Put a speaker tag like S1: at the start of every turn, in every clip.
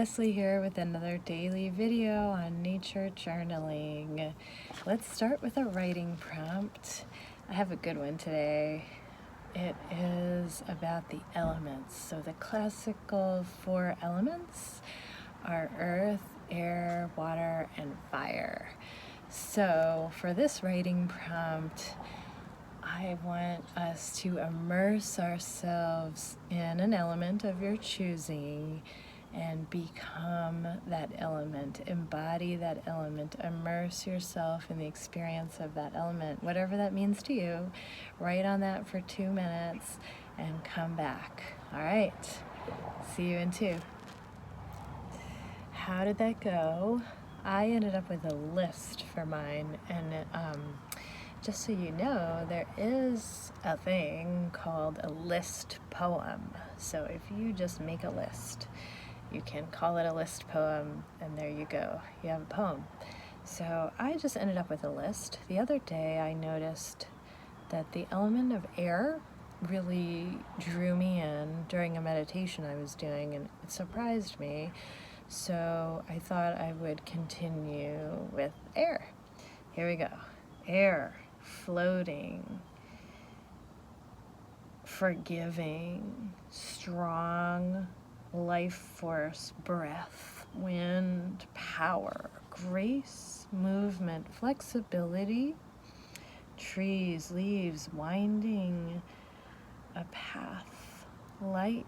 S1: Leslie here with another daily video on nature journaling. Let's start with a writing prompt. I have a good one today. It is about the elements. So the classical 4 elements are earth, air, water, and fire. So for this writing prompt, I want us to immerse ourselves in an element of your choosing and become that element, embody that element, immerse yourself in the experience of that element, whatever that means to you. Write on that for 2 minutes and come back. All right, see you in 2. How did that go? I ended up with a list for mine, and just so you know, there is a thing called a list poem. So if you just make a list, you can call it a list poem, and there you go. You have a poem. So I just ended up with a list. The other day I noticed that the element of air really drew me in during a meditation I was doing, and it surprised me. So I thought I would continue with air. Here we go. Air. Floating, forgiving, strong, life force, breath, wind, power, grace, movement, flexibility, trees, leaves, winding, a path, light,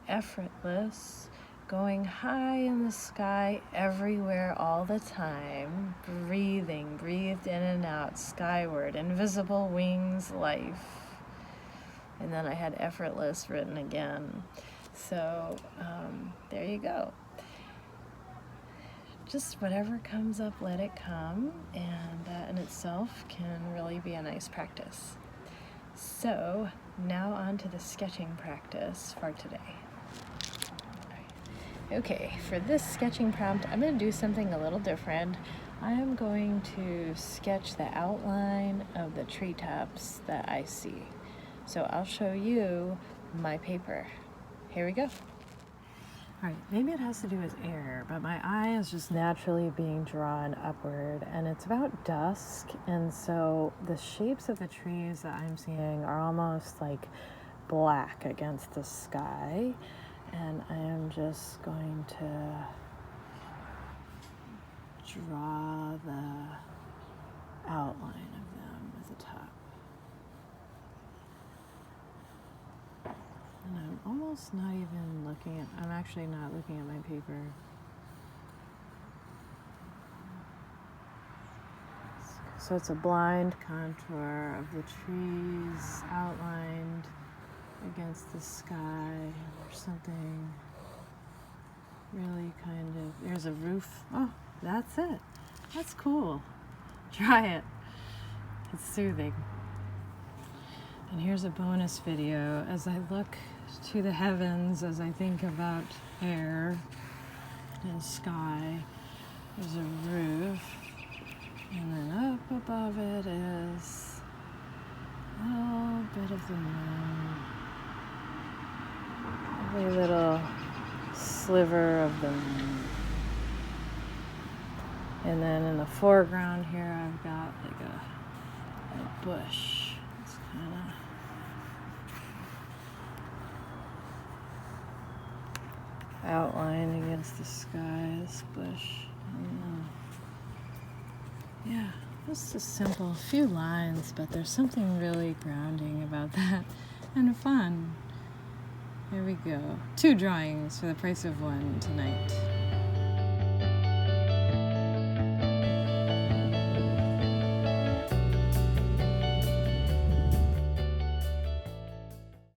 S1: effortless, going high in the sky, everywhere, all the time, breathing, breathed in and out, skyward, invisible wings, life. And then I had effortless written again. So there you go. Just whatever comes up, let it come. And that in itself can really be a nice practice. So now on to the sketching practice for today. Okay, for this sketching prompt, I'm going to do something a little different. I am going to sketch the outline of the treetops that I see. So I'll show you my paper. Here we go. All right, maybe it has to do with air, but my eye is just naturally being drawn upward, and it's about dusk, and so the shapes of the trees that I'm seeing are almost like black against the sky. And I am just going to draw the outline of them at the top. And I'm almost not even looking at, I'm actually not looking at my paper. So it's a blind contour of the trees outlined against the sky, or something really kind of, there's a roof. Oh, that's it. That's cool. Try it. It's soothing. And here's a bonus video. As I look to the heavens, as I think about air and sky, there's a roof, and then up above it is a little bit of the moon. A little sliver of the moon. And then in the foreground here, I've got like a bush. It's kind of outlined against the sky, this bush. Yeah, just a simple few lines, but there's something really grounding about that and fun. Here we go. 2 drawings for the price of 1 tonight.